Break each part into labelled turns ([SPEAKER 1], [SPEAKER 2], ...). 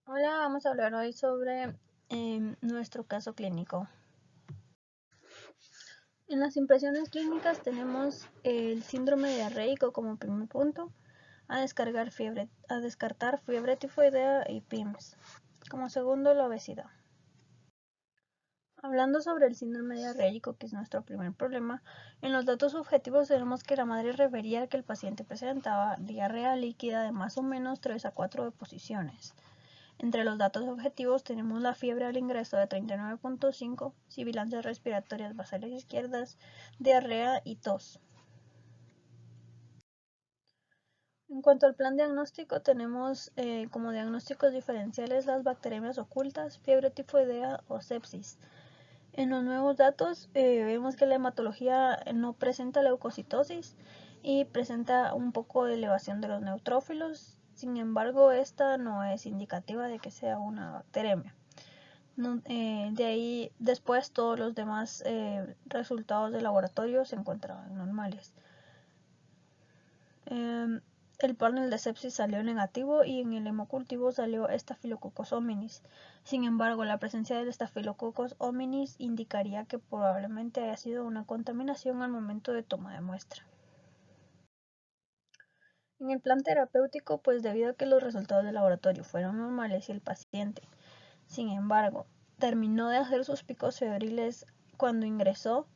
[SPEAKER 1] Hola, vamos a hablar hoy sobre nuestro caso clínico. En las impresiones clínicas tenemos el síndrome diarreico como primer punto, a descartar fiebre tifoidea y PIMS. Como segundo, la obesidad. Hablando sobre el síndrome diarreico, que es nuestro primer problema, en los datos subjetivos tenemos que la madre refería que el paciente presentaba diarrea líquida de más o menos 3 a 4 deposiciones. Entre los datos objetivos tenemos la fiebre al ingreso de 39.5, sibilancias respiratorias basales izquierdas, diarrea y tos. En cuanto al plan diagnóstico, tenemos como diagnósticos diferenciales las bacterias ocultas, fiebre tifoidea o sepsis. En los nuevos datos vemos que la hematología no presenta leucocitosis y presenta un poco de elevación de los neutrófilos. Sin embargo, esta no es indicativa de que sea una bacteremia. De ahí después todos los demás resultados de laboratorio se encontraban normales. El panel de sepsis salió negativo y en el hemocultivo salió Staphylococcus hominis. Sin embargo, la presencia del Staphylococcus hominis indicaría que probablemente haya sido una contaminación al momento de toma de muestra. En el plan terapéutico, pues debido a que los resultados del laboratorio fueron normales y el paciente, sin embargo, terminó de hacer sus picos febriles cuando ingresó,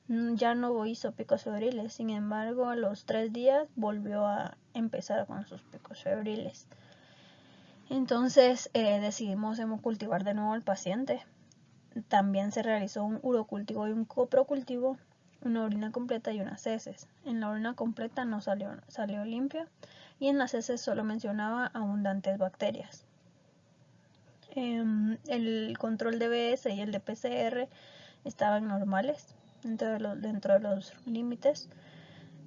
[SPEAKER 1] ya no hizo picos febriles. Sin embargo, a los 3 días volvió a empezar con sus picos febriles. Entonces decidimos hemocultivar de nuevo al paciente. También se realizó un urocultivo y un coprocultivo, una orina completa y unas heces. En la orina completa no salió limpia y en las heces solo mencionaba abundantes bacterias. El control de BS y el de PCR estaban normales dentro de los límites.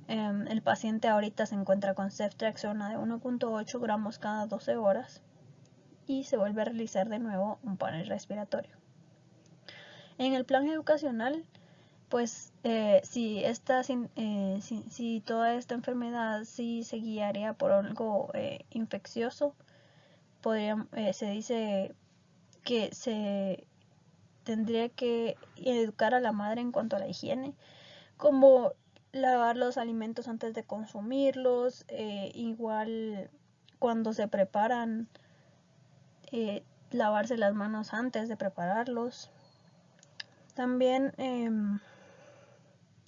[SPEAKER 1] El paciente ahorita se encuentra con ceftriaxona de 1.8 gramos cada 12 horas y se vuelve a realizar de nuevo un panel respiratorio. En el plan educacional, pues si toda esta enfermedad sí se guiaría por algo infeccioso, se dice que se tendría que educar a la madre en cuanto a la higiene, como lavar los alimentos antes de consumirlos, igual cuando se preparan, lavarse las manos antes de prepararlos. También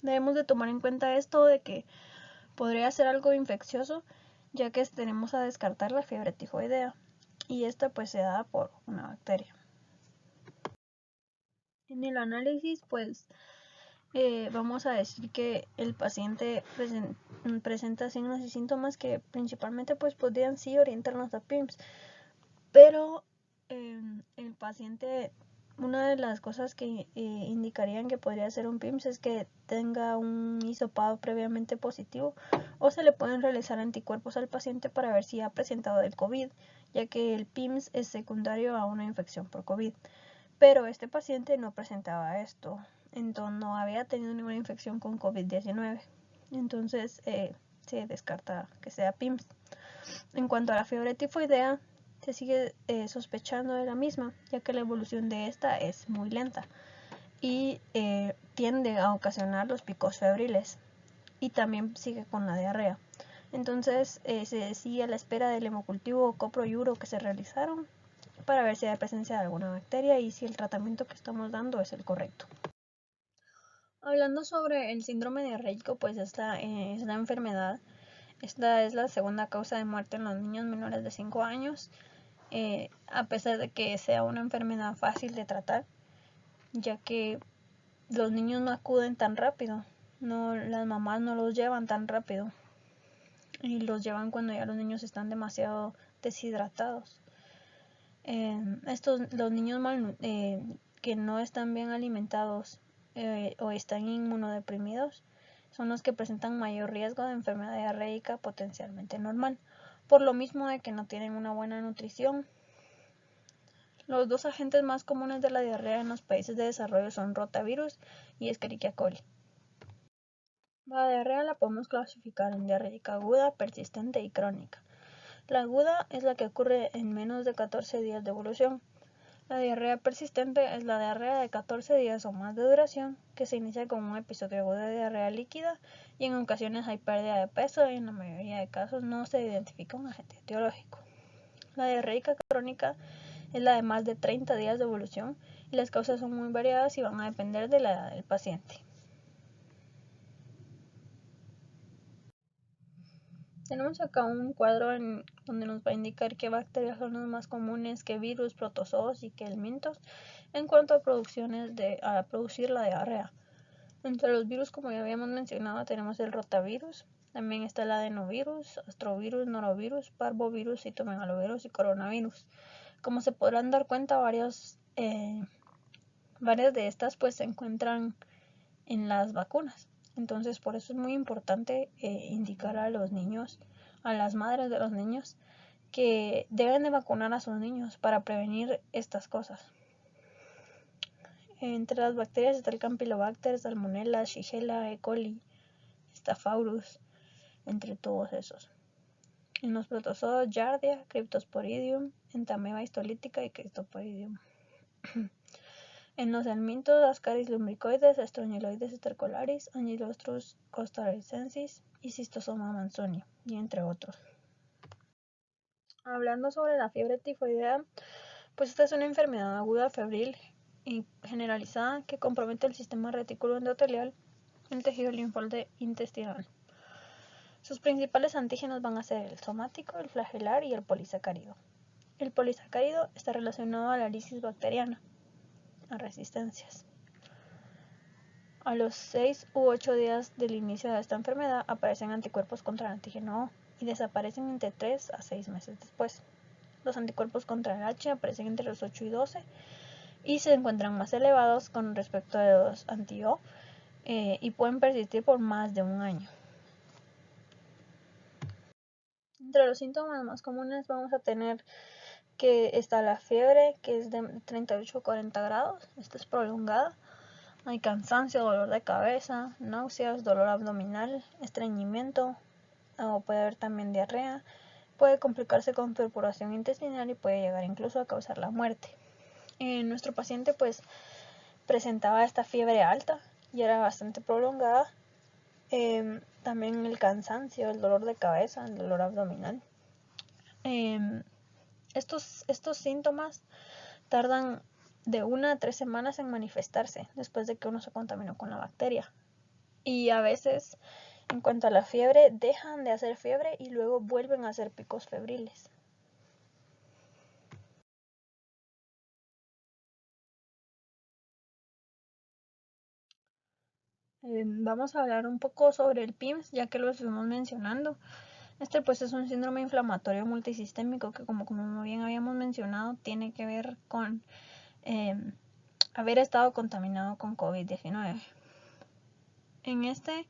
[SPEAKER 1] debemos de tomar en cuenta esto de que podría ser algo infeccioso, ya que tenemos a descartar la fiebre tifoidea y esta pues se da por una bacteria. En el análisis pues vamos a decir que el paciente presenta signos y síntomas que principalmente pues podrían sí orientarnos a PIMS, pero el paciente, una de las cosas que indicarían que podría ser un PIMS es que tenga un hisopado previamente positivo o se le pueden realizar anticuerpos al paciente para ver si ha presentado el COVID, ya que el PIMS es secundario a una infección por COVID. Pero este paciente no presentaba esto, entonces no había tenido ninguna infección con COVID-19. Entonces se descarta que sea PIMS. En cuanto a la fiebre tifoidea, se sigue sospechando de la misma, ya que la evolución de esta es muy lenta y tiende a ocasionar los picos febriles y también sigue con la diarrea. Entonces se sigue a la espera del hemocultivo copro y uro que se realizaron para ver si hay presencia de alguna bacteria y si el tratamiento que estamos dando es el correcto. Hablando sobre el síndrome diarreico, pues esta es la enfermedad. Esta es la segunda causa de muerte en los niños menores de 5 años, a pesar de que sea una enfermedad fácil de tratar, ya que los niños no acuden tan rápido, las mamás no los llevan tan rápido y los llevan cuando ya los niños están demasiado deshidratados. Los niños que no están bien alimentados o están inmunodeprimidos son los que presentan mayor riesgo de enfermedad diarreica potencialmente normal, por lo mismo de que no tienen una buena nutrición. Los dos agentes más comunes de la diarrea en los países de desarrollo son rotavirus y Escherichia coli. La diarrea la podemos clasificar en diarreica aguda, persistente y crónica. La aguda es la que ocurre en menos de 14 días de evolución. La diarrea persistente es la diarrea de 14 días o más de duración, que se inicia con un episodio agudo de diarrea líquida y en ocasiones hay pérdida de peso y en la mayoría de casos no se identifica un agente etiológico. La diarreica crónica es la de más de 30 días de evolución y las causas son muy variadas y van a depender de la edad del paciente. Tenemos acá un cuadro donde nos va a indicar qué bacterias son las más comunes, qué virus, protozoos y qué helmintos en cuanto a producir la diarrea. Entre los virus, como ya habíamos mencionado, tenemos el rotavirus, también está el adenovirus, astrovirus, norovirus, parvovirus, citomegalovirus y coronavirus. Como se podrán dar cuenta, varias de estas pues se encuentran en las vacunas. Entonces, por eso es muy importante indicar a los niños, a las madres de los niños, que deben de vacunar a sus niños para prevenir estas cosas. Entre las bacterias está el Campylobacter, Salmonella, Shigella, E. coli, Staphylococcus, entre todos esos. En los protozoos, Giardia, Cryptosporidium, Entamoeba histolítica y Cryptosporidium. En los helmintos, Ascaris lumbricoides, Estrongylioides stercolaris, Ankylostrus costarricensis y Schistosoma manzoni, y entre otros. Hablando sobre la fiebre tifoidea, pues esta es una enfermedad aguda febril y generalizada que compromete el sistema retículo endotelial, el tejido linfoide intestinal. Sus principales antígenos van a ser el somático, el flagelar y el polisacárido. El polisacárido está relacionado a la lisis bacteriana, a resistencias. A los 6 u 8 días del inicio de esta enfermedad aparecen anticuerpos contra el antígeno O y desaparecen entre 3 a 6 meses después. Los anticuerpos contra el H aparecen entre los 8 y 12 y se encuentran más elevados con respecto a los anti-O y pueden persistir por más de un año. Entre los síntomas más comunes vamos a tener que está la fiebre, que es de 38 a 40 grados, esta es prolongada. Hay cansancio, dolor de cabeza, náuseas, dolor abdominal, estreñimiento, o puede haber también diarrea. Puede complicarse con perforación intestinal y puede llegar incluso a causar la muerte. Nuestro paciente pues presentaba esta fiebre alta y era bastante prolongada. También el cansancio, el dolor de cabeza, el dolor abdominal. Estos síntomas tardan de 1 a 3 semanas en manifestarse después de que uno se contaminó con la bacteria. Y a veces, en cuanto a la fiebre, dejan de hacer fiebre y luego vuelven a hacer picos febriles. Vamos a hablar un poco sobre el PIMS, ya que lo estuvimos mencionando. Este pues es un síndrome inflamatorio multisistémico que como bien habíamos mencionado tiene que ver con haber estado contaminado con COVID-19. En este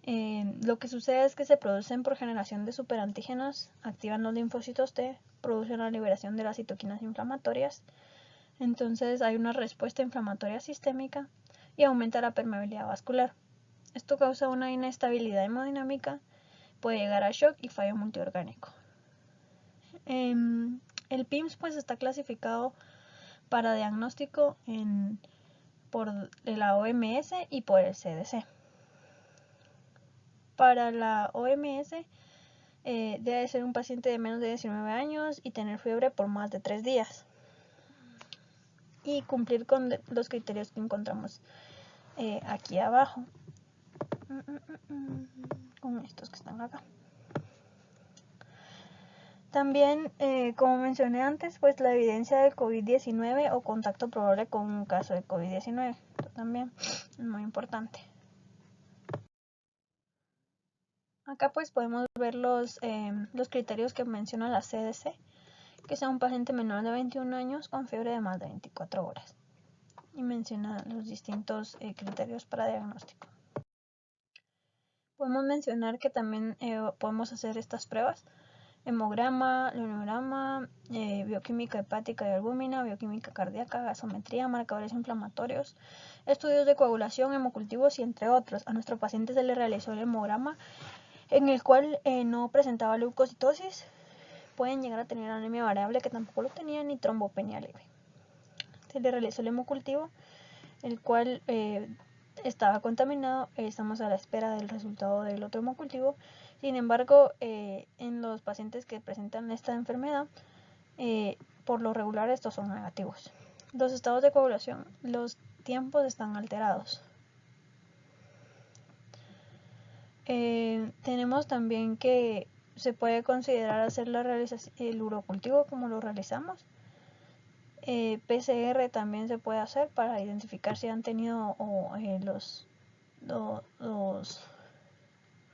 [SPEAKER 1] lo que sucede es que se producen por generación de superantígenos, activan los linfocitos T, producen la liberación de las citoquinas inflamatorias, entonces hay una respuesta inflamatoria sistémica y aumenta la permeabilidad vascular. Esto causa una inestabilidad hemodinámica, puede llegar a shock y fallo multiorgánico. El PIMS pues está clasificado para diagnóstico por la OMS y por el CDC. Para la OMS debe ser un paciente de menos de 19 años y tener fiebre por más de 3 días y cumplir con los criterios que encontramos aquí abajo, con estos que están acá. También, como mencioné antes, pues la evidencia del COVID-19 o contacto probable con un caso de COVID-19. Esto también es muy importante. Acá pues podemos ver los criterios que menciona la CDC, que sea un paciente menor de 21 años con fiebre de más de 24 horas. Y menciona los distintos criterios para diagnóstico. Podemos mencionar que también podemos hacer estas pruebas: hemograma, leonograma, bioquímica hepática y albúmina, bioquímica cardíaca, gasometría, marcadores inflamatorios, estudios de coagulación, hemocultivos y entre otros. A nuestro paciente se le realizó el hemograma en el cual no presentaba leucocitosis pueden llegar a tener anemia variable, que tampoco lo tenían, y trombopenia leve. Se le realizó el hemocultivo, el cual estaba contaminado. Estamos a la espera del resultado del otro hemocultivo. Sin embargo, en los pacientes que presentan esta enfermedad, por lo regular estos son negativos. Los estados de coagulación, los tiempos están alterados. Tenemos también que se puede considerar hacer el urocultivo como lo realizamos. PCR también se puede hacer para identificar si han tenido los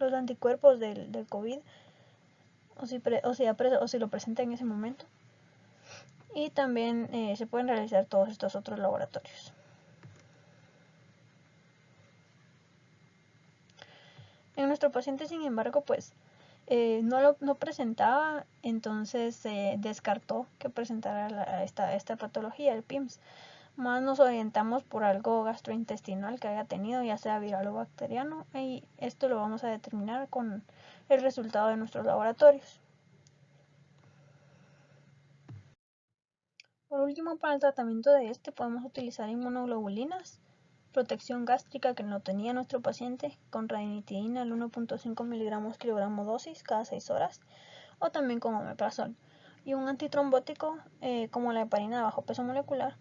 [SPEAKER 1] anticuerpos del COVID o si lo presenta en ese momento. Y también se pueden realizar todos estos otros laboratorios. En nuestro paciente, sin embargo, pues no presentaba, entonces se descartó que presentara esta patología, el PIMS. Más nos orientamos por algo gastrointestinal que haya tenido, ya sea viral o bacteriano, y esto lo vamos a determinar con el resultado de nuestros laboratorios. Por último, para el tratamiento de podemos utilizar inmunoglobulinas, protección gástrica que no tenía nuestro paciente, con ranitidina al 1.5 mg kilogramo dosis cada 6 horas, o también con omeprazol, y un antitrombótico como la heparina de bajo peso molecular,